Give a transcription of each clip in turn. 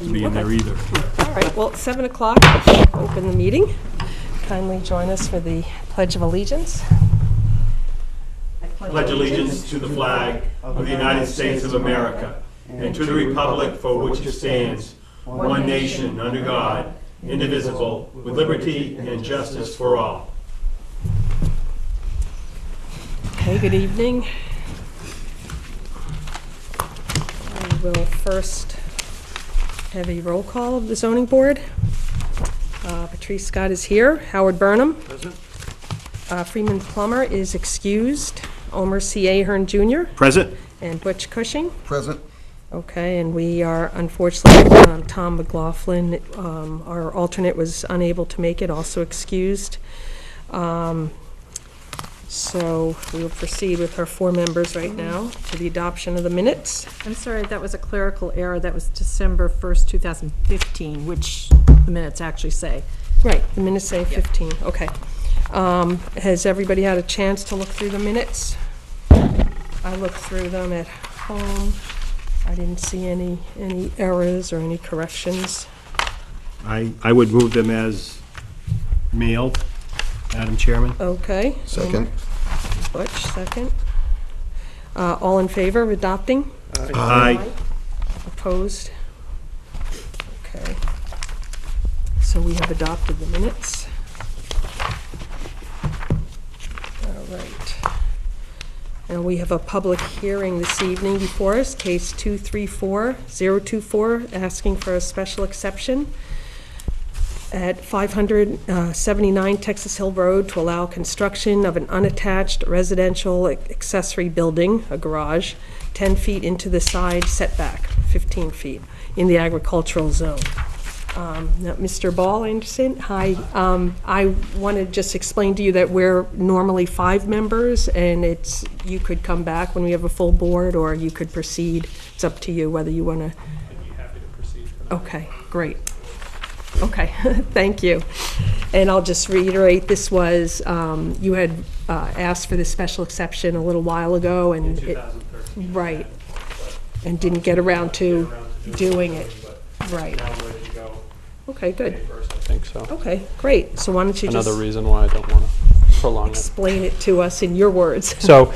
to be in there either. All right, well, 7 o'clock, open the meeting. Kindly join us for the Pledge of Allegiance. Pledge allegiance to the flag of the United States of America and to the republic for which it stands, one nation, under God, indivisible, with liberty and justice for all. Okay, good evening. We will first have a roll call of the zoning board. Patrice Scott is here. Howard Burnham. Present. Freeman Plummer is excused. Omer C. Ahern Jr. Present. And Butch Cushing. Present. Okay, and we are unfortunately, Tom McLaughlin, our alternate, was unable to make it, also excused. So we will proceed with our 4 members right now to the adoption of the minutes. I'm sorry, that was a clerical error. That was December 1st, 2015, which the minutes actually say. Right, the minutes say 15, okay. Has everybody had a chance to look through the minutes? I looked through them at home. I didn't see any errors or any corrections. I would move them as mailed, Madam Chairman. Okay. Second. Butch, second. All in favor of adopting? Aye. Opposed? Okay. So we have adopted the minutes. All right. Now we have a public hearing this evening before us, case 234024, asking for a special exception at 579 Texas Hill Road to allow construction of an unattached residential accessory building, a garage, 10 feet into the side setback, 15 feet, in the agricultural zone. Now, Mr. Ball, I understand. Hi. I want to just explain to you that we're normally 5 members, and you could come back when we have a full board, or you could proceed. It's up to you whether you want to. I'd be happy to proceed. Okay, great. Okay, thank you. And I'll just reiterate, this was, you had asked for this special exception a little while ago, and In 2013. right, and didn't get around to doing it. Right. Now I'm ready to go. Okay, good. May 1st, I think so. Okay, great. So why don't you Another just reason why I don't want to prolong it. explain it to us in your words? So,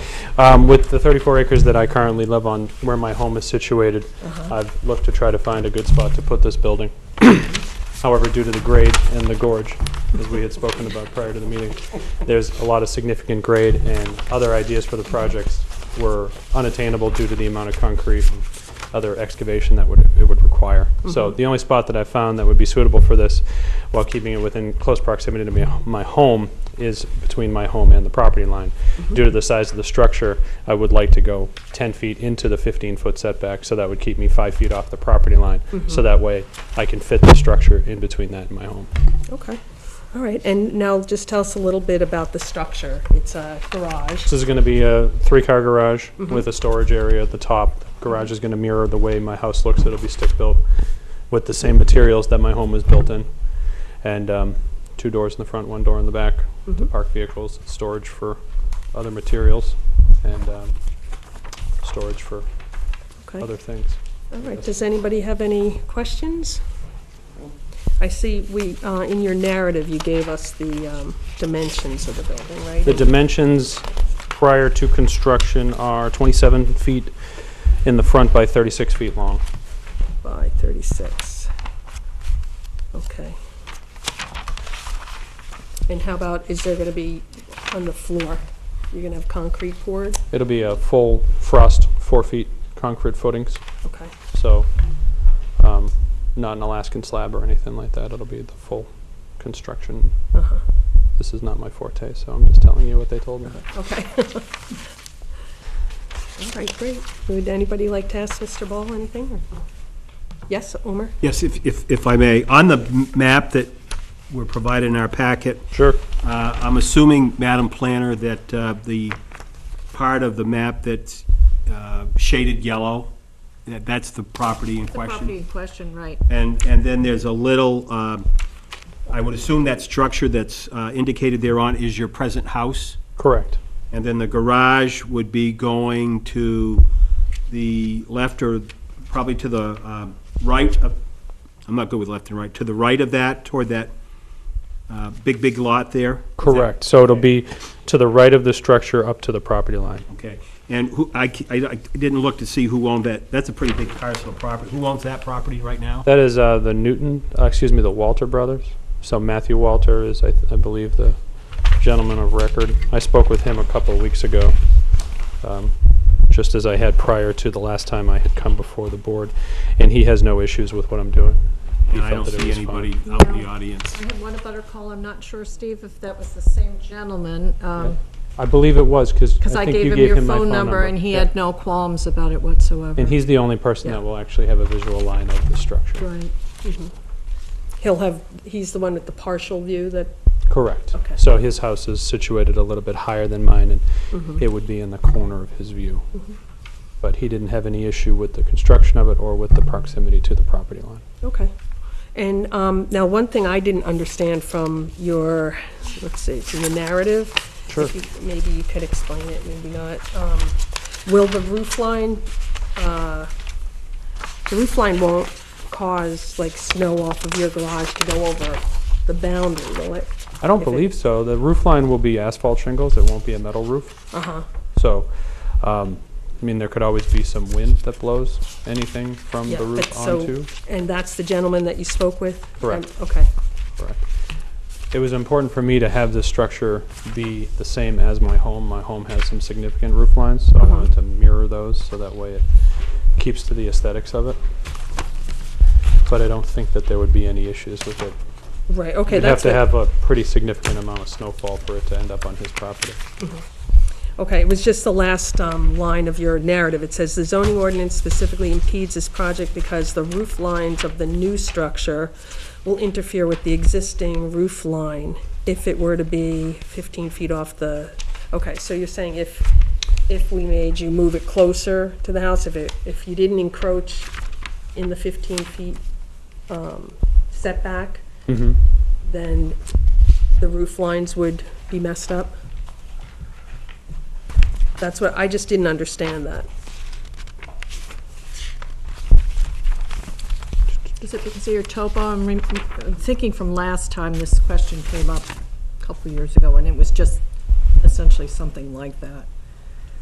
with the 34 acres that I currently live on, where my home is situated, I've looked to try to find a good spot to put this building. However, due to the grade and the gorge, as we had spoken about prior to the meeting, there's a lot of significant grade, and other ideas for the projects were unattainable due to the amount of concrete and other excavation that it would require. So the only spot that I found that would be suitable for this, while keeping it within close proximity to my home, is between my home and the property line. Due to the size of the structure, I would like to go 10 feet into the 15-foot setback, so that would keep me 5 feet off the property line. So that way I can fit the structure in between that and my home. Okay. All right. And now just tell us a little bit about the structure. It's a garage. This is going to be a 3-car garage with a storage area at the top. The garage is going to mirror the way my house looks. It'll be stick-built with the same materials that my home was built in. And 2 doors in the front, 1 door in the back to park vehicles, storage for other materials, and storage for other things. All right. Does anybody have any questions? I see in your narrative you gave us the dimensions of the building, right? The dimensions prior to construction are 27 feet in the front by 36 feet long. By 36. Okay. And how about, is there going to be on the floor? You're going to have concrete poured? It'll be a full frost 4 feet concrete footings. Okay. So not an Alaskan slab or anything like that. It'll be the full construction. This is not my forte, so I'm just telling you what they told me. Okay. All right, great. Would anybody like to ask Mr. Ball anything? Or? Yes, Omer? Yes, if I may. On the map that were provided in our packet, Sure. I'm assuming, Madam Planner, that the part of the map that's shaded yellow, that's the property in question? The property in question, right. And then there's a little, I would assume that structure that's indicated thereon is your present house? Correct. And then the garage would be going to the left, or probably to the right of I'm not good with left and right, to the right of that, toward that big lot there? Is that- Correct. So it'll be to the right of the structure up to the property line. Okay. And I didn't look to see who owned that. That's a pretty big parcel of property. Who owns that property right now? That is the the Walter brothers. So Matthew Walter is, I believe, the gentleman of record. I spoke with him a couple of weeks ago, just as I had prior to the last time I had come before the board, and he has no issues with what I'm doing. He And I felt don't that it see was anybody fine. out in the audience. I had one other call, I'm not sure, Steve, if that was the same gentleman, I believe it was, because I I think gave you him gave your him my phone number, and he Yeah. had no qualms about it whatsoever. And he's the only person Yeah. that will actually have a visual line of the structure. Right. He's the one with the partial view that, Correct. Okay. So his house is situated a little bit higher than mine, and it would be in the corner of his view. But he didn't have any issue with the construction of it or with the proximity to the property line. okay. And now, one thing I didn't understand from your, let's see, it's in the narrative. Sure. If maybe you could explain it, maybe not. Will the roof line won't cause like snow off of your garage to go over the boundary, will it? I don't If it- believe so. The roof line will be asphalt shingles. It won't be a metal roof. Uh-huh. So, I mean, there could always be some wind that blows anything from Yeah, the but roof so- onto. And that's the gentleman that you spoke with? Correct. Okay. Correct. It was important for me to have this structure be the same as my home. My home has some significant roof lines, so I wanted to mirror those, so that way it keeps to the aesthetics of it. But I don't think that there would be any issues with it. Right, okay, You'd have that's to what- have a pretty significant amount of snowfall for it to end up on his property. Okay, it was just the last line of your narrative. It says, "The zoning ordinance specifically impedes this project because the roof lines of the new structure will interfere with the existing roof line if it were to be 15 feet off the..." Okay, so you're saying if we made you move it closer to the house, if you didn't encroach in the 15 feet setback, Mm-hmm. then the roof lines would be messed up? That's what, I just didn't understand that. Is it because of your topo? I'm thinking from last time this question came up a couple years ago, and it was just essentially something like that.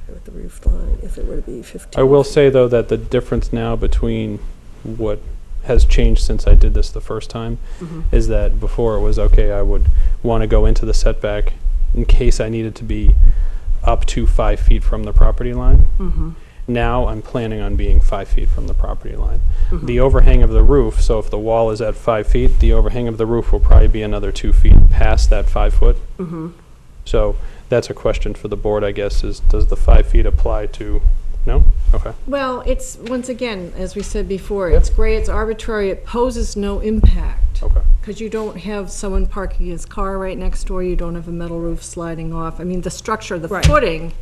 With the roof line, if it were to be 15. I will say, though, that the difference now between what has changed since I did this the first time is that before it was, okay, I would want to go into the setback in case I needed to be up to 5 feet from the property line. Now I'm planning on being 5 feet from the property line. The overhang of the roof, so if the wall is at 5 feet, the overhang of the roof will probably be another 2 feet past that 5 foot. So that's a question for the board, I guess, is does the 5 feet apply to, no? Okay. Well, it's, once again, as we said before, it's gray, it's arbitrary, it poses no impact. Okay. Because you don't have someone parking his car right next door, you don't have a metal roof sliding off. I mean, the structure, the Right. footing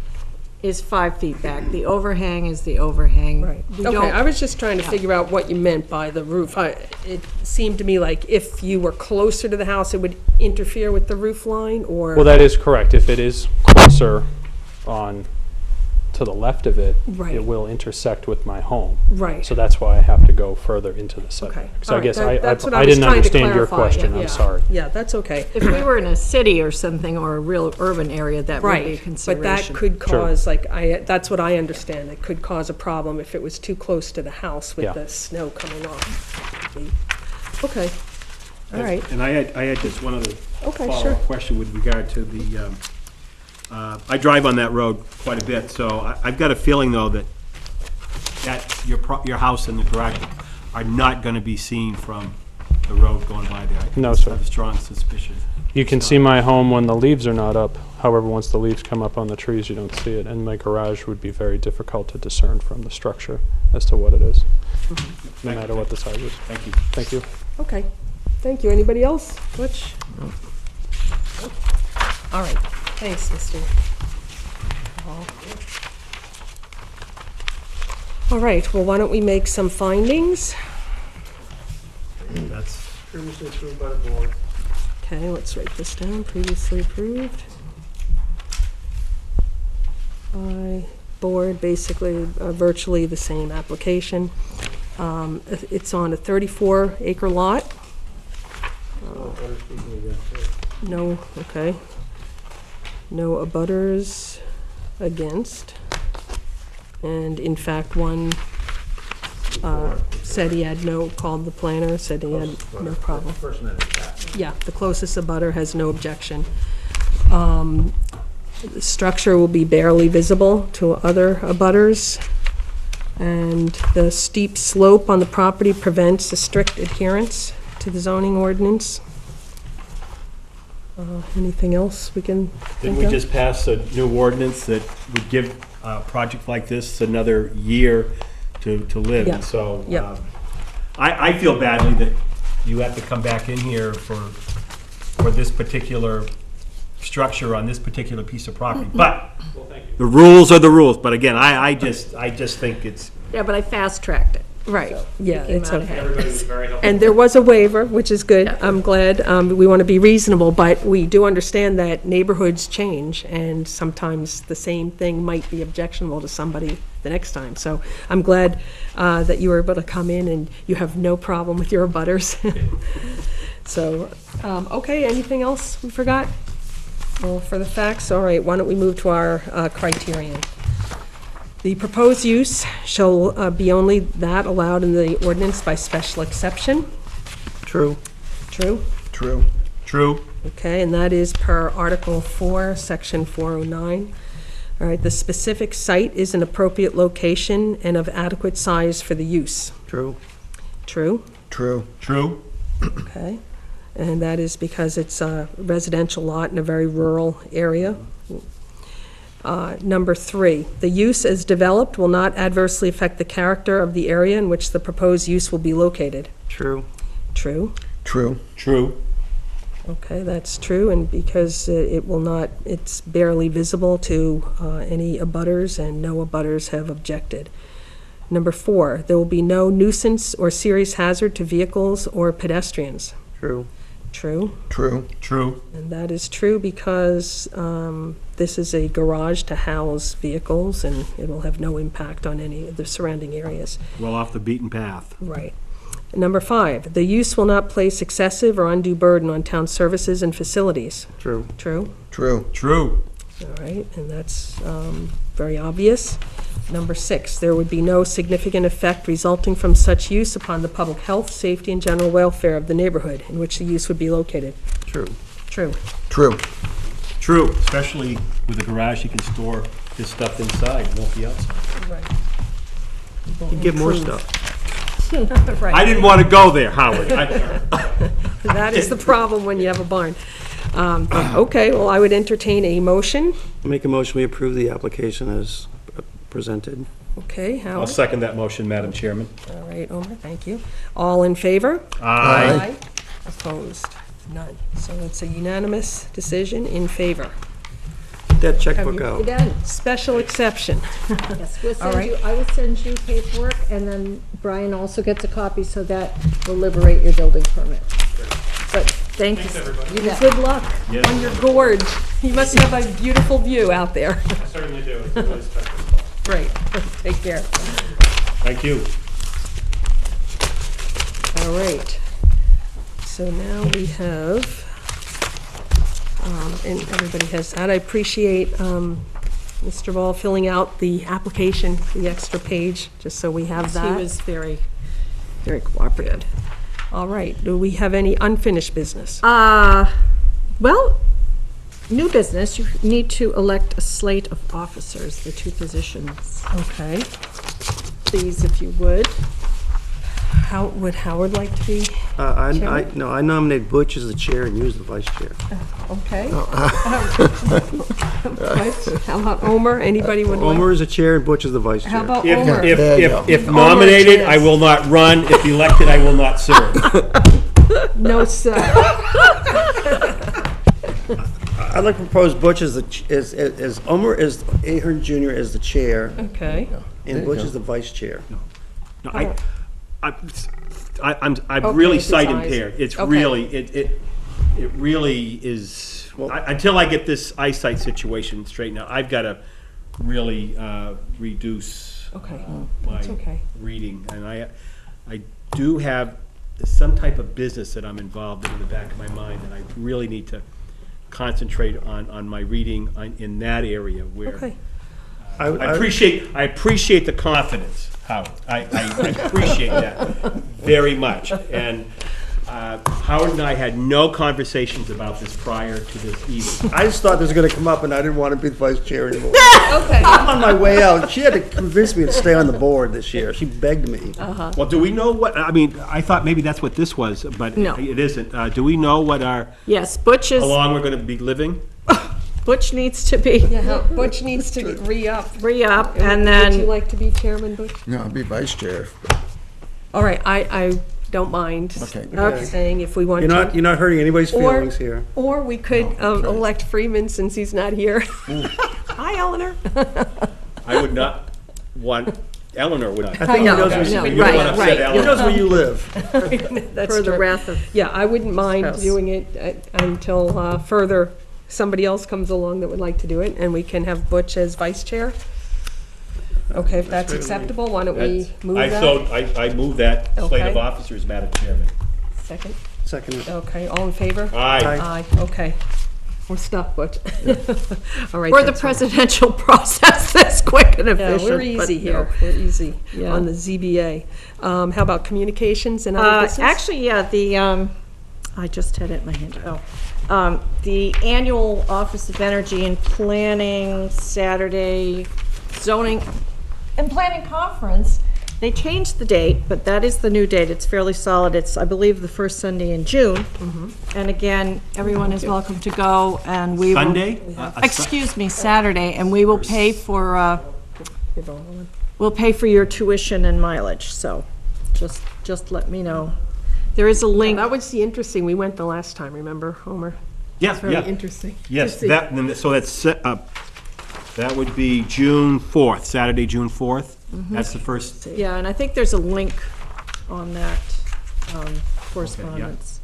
is 5 feet back. The overhang is the overhang. Right. We Okay, don't- I was just trying to figure out what you meant by the roof. It seemed to me like if you were closer to the house, it would interfere with the roof line, or? Well, that is correct. If it is closer on to the left of it, Right. it will intersect with my home. Right. So that's why I have to go further into the setback. Okay. So I All right, guess that's what I was didn't trying to understand your clarify. question. Yeah. I'm sorry. Yeah, that's okay. If we were in a city or something, or a real urban area, that would be a Right, but consideration. that could Sure. cause, that's what I understand. It could cause a problem if it was too close to the house with Yeah. the snow coming off. Okay, all right. And I had just one other Okay, sure. follow-up question with regard to the, I drive on that road quite a bit, so I've got a feeling, though, that your house and the garage are not going to be seen from the road going by there. No, I sir. have a strong suspicion. You can see my home when the leaves are not up. However, once the leaves come up on the trees, you don't see it. And my garage would be very difficult to discern from the structure as to what it is, no matter what the size is. Thank you. Thank you. Okay, thank you. Anybody else? Butch? All right, thanks, Mr. Hall. All right, well, why don't we make some findings? That's Previously approved by the board. Okay, let's write this down. Previously approved by board, basically virtually the same application. It's on a 34-acre lot. No, okay. No abutters against. And in fact, one said he had called the planner, said he had no problem. Yeah, the closest abutter has no objection. The structure will be barely visible to other abutters, and the steep slope on the property prevents a strict adherence to the zoning ordinance. Anything else we can Didn't think we of? just pass a new ordinance that would give a project like this another year to live? Yeah. And so, Yep. I feel badly that you have to come back in here for this particular structure on this particular piece of property. But the rules are the rules. But again, I just think it's, Yeah, but I fast-tracked it. Right, yeah, came it's out okay. Everybody was very helpful. And there was a waiver, which is good. I'm glad. We want to be reasonable, but we do understand that neighborhoods change, and sometimes the same thing might be objectionable to somebody the next time. So I'm glad that you were able to come in and you have no problem with your abutters. So, okay, anything else we forgot? Well, for the facts, all right, why don't we move to our criterion? The proposed use shall be only that allowed in the ordinance by special exception. True. True? True. true. Okay, and that is per Article 4, Section 409. All right, the specific site is an appropriate location and of adequate size for the use. True. True? True. True. Okay. And that is because it's a residential lot in a very rural area. Number 3, the use as developed will not adversely affect the character of the area in which the proposed use will be located. True. True? True. True. Okay, that's true, and because it will not, it's barely visible to any abutters, and no abutters have objected. Number 4, there will be no nuisance or serious hazard to vehicles or pedestrians. True. True? True. True. And that is true because this is a garage to house vehicles, and it will have no impact on any of the surrounding areas. Well off the beaten path. Right. Number 5, the use will not place excessive or undue burden on town services and facilities. True. True? True. True. All right, and that's very obvious. Number 6, there would be no significant effect resulting from such use upon the public health, safety, and general welfare of the neighborhood in which the use would be located. True. True. True. True. Especially with a garage, you can store this stuff inside, it won't be outside. Right. You get more Improve. stuff. Right. I didn't want to go there, Howard. That is the problem when you have a barn. Okay, well, I would entertain a motion. Make a motion, we approve the application as presented. Okay, I'll Howard? second that motion, Madam Chairman. All right, Omer, thank you. All in favor? Aye. Opposed? None. So it's a unanimous decision in favor. Get that checkbook Have you- You're out. done. Special exception. Yes, we'll All send right. you, I will send you paperwork, and then Brian also gets a copy, so that will liberate your building permit. But thank you. everybody. You bet. Good luck Yes. on your gorge. You must have a beautiful view out there. I certainly do. It's really special. Great, take care. Thank you. All right. So now we have, and everybody has that. I appreciate Mr. Ball filling out the application, the extra page, just so we have He that. was very, Very cooperative. All right, do we have any unfinished business? well, new business, you need to elect a slate of officers, the 2 positions. Okay. Please, if you would. How, would Howard like to be? Chairman? No, I nominate Butch as the chair and you as the vice chair. Okay. How about Omer? Anybody would like? Omer is the chair and Butch is the vice chair. How about If, Omer? if Omer nominated, chance. I will not run. If elected, I will not serve. No, sir. I'd like to propose Butch as Omer is Ahern Jr. as the chair Okay. and Butch is the vice chair. No, I'm Okay, really it's sight his eyes. impaired. It's Okay. really, it really is, until I get this eyesight situation straightened out, I've got to really reduce Okay. my It's okay. reading. And I do have some type of business that I'm involved in the back of my mind, and I really need to concentrate on my reading in that area where. Okay. I appreciate the confidence, Howard. I appreciate that very much. And Howard and I had no conversations about this prior to this evening. I just thought this was gonna come up, and I didn't want to be the vice chair anymore. Okay. On my way out, she had to convince me to stay on the board this year. She begged me. Well, do we know what, I mean, I thought maybe that's what this was, but No. it isn't. Do we know what Yes, how long we're going to be living? Butch needs to be Yeah, Butch needs to re-up. re-up, and Would you then, like to be chairman, Butch? No, I'll be vice chair. All right, I don't mind Okay. saying if we want to. You're not hurting anybody's Or- feelings here. Or we could okay. elect Freeman since he's not here. Hi, Eleanor. I would not want, Eleanor would not. I think he No, knows no, where no, you You don't want to right, upset right. he Eleanor. knows where you live. That's for the true. wrath of, Yeah, I wouldn't mind Spouse. doing it until further, somebody else comes along that would like to do it, and we can have Butch as vice chair. Okay, if that's acceptable, why don't we move that? I move that slate of Okay. officers, Madam Chairman. Second, Second. okay, all in favor? Aye. Aye, okay. We're stuck, Butch. All right. for the that's fine. presidential process, that's quick and Yeah, efficient. we're but easy no. here, we're easy Yeah. on the ZBA. How about communications and other business? Actually, yeah, I just had it in my hand. The annual Office of Energy and Planning Saturday zoning and planning conference, they changed the date, but that is the new date. It's fairly solid. It's, I believe, the first Sunday in June. And again, everyone is welcome to go, and we will. Sunday? Excuse me, Saturday, and we will pay for, You're going on. we'll pay for your tuition and mileage, so just let me know. There is a link. That was the interesting, we went the last time, remember, Homer? Yes, Very yeah. interesting. Yes, to see. so that would be June 4th, Saturday, June 4th. That's the first, Yeah, and I think there's a link on that correspondence.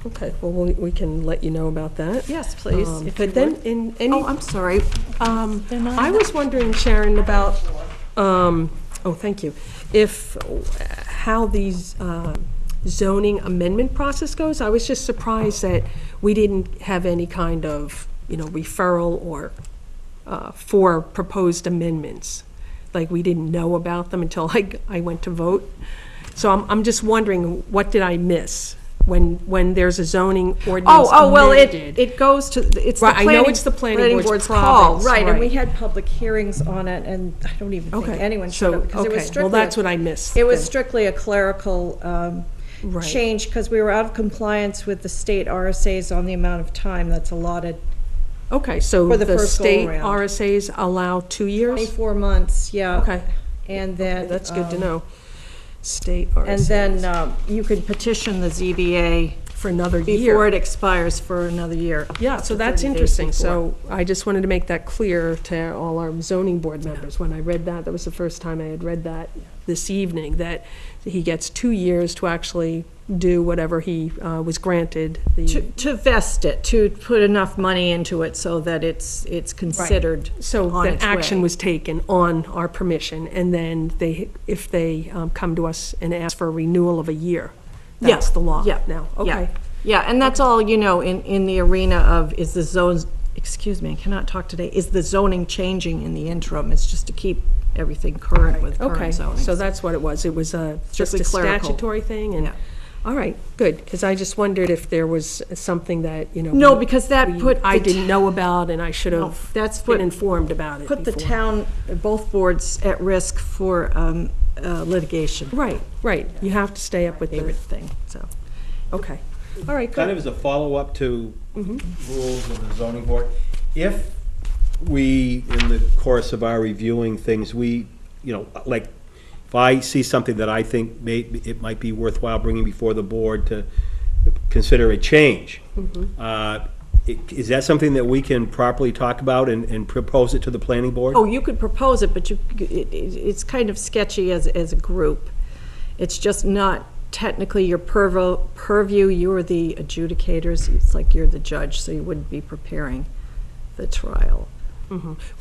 Okay, well, we can let you know about that. Yes, please. if you But then, would. in any, Oh, I'm sorry. They're not I in was wondering, Sharon, about, thank you, if, how these zoning amendment process goes. I was just surprised that we didn't have any kind of, referral or for proposed amendments. Like, we didn't know about them until I went to vote. So I'm just wondering, what did I miss when there's a zoning ordinance well, amended? it goes to, it's the Right, I know planning. it's the planning board's call, province, right, and we right. had public hearings on it, and I don't even think Okay, anyone showed so, up, because it was okay, strictly. well, that's what I missed. It was then. strictly a clerical Right. change, because we were out of compliance with the state RSAs on the amount of time that's allotted. Okay, so For the the first state go-around. RSAs allow 2 years? 24 months, yeah. Okay, And then. that's good to um, know. State RSAs. And then you could petition the ZBA for another before year. it expires for another year. Yeah, so up to that's 30 days interesting. before. So I just wanted to make that clear to all our zoning board members. When I read that, that was the first time I had read that this evening, that he gets 2 years to actually do whatever he was granted. To vest it, to put enough money into it so that it's considered So on that its action way. was taken on our permission, and then if they come to us and ask for a renewal of a year, that's the law Yeah, now. yeah. Okay. Yeah, and that's all, in the arena of, is the zones, excuse me, I cannot talk today, is the zoning changing in the interim? It's just to keep everything current with Okay, current zoning. so that's what it was. It was just Strictly a clerical. statutory thing, and, Yeah. all right, good, because I just wondered if there was something that, No, because that put. I the didn't know about, and I should No, have that's been put- informed about it Put the before. town, both boards at risk for litigation. Right, right, you have to stay up with Favorite the, thing, so. okay, all right, kind good. of as a follow-up to rules of the zoning board, if we, in the course of our reviewing things, we, like, if I see something that I think it might be worthwhile bringing before the board to consider a change, is that something that we can properly talk about and propose it to the planning board? Oh, you could propose it, but it's kind of sketchy as a group. It's just not technically your purview. You're the adjudicators. It's like you're the judge, so you wouldn't be preparing the trial.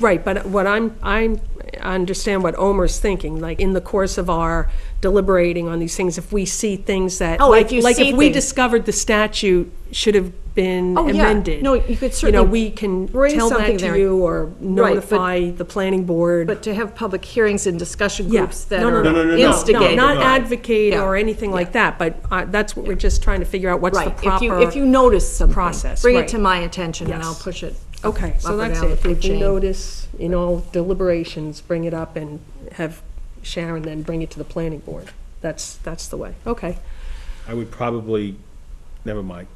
Right, but what I understand what Omer's thinking, like, in the course of our deliberating on these things, if we see things that, Oh, like, if you like see if we things. discovered the statute should have been Oh, yeah. amended. No, you could You know, certainly we can bring tell that something to there. you or but- notify the planning board. But to have public hearings and discussion Yeah. groups that No, no, are no, no, no, no. No, instigated. not by- advocate Yeah. or anything like that, but that's what we're just trying to figure out, what's the Right, proper. if you notice something, process, bring right. it to my attention and I'll Yes. push it. Okay, so up or that's down the it. food If you chain. notice in all deliberations, bring it up and have Sharon then bring it to the planning board. That's the way. Okay, I would probably, never mind,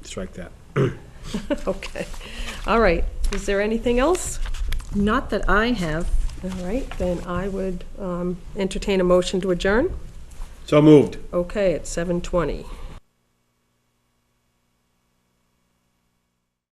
strike that. okay. All right. Is there anything else? Not that I have. All right, then I would entertain a motion to adjourn. So moved. Okay, at 7:20.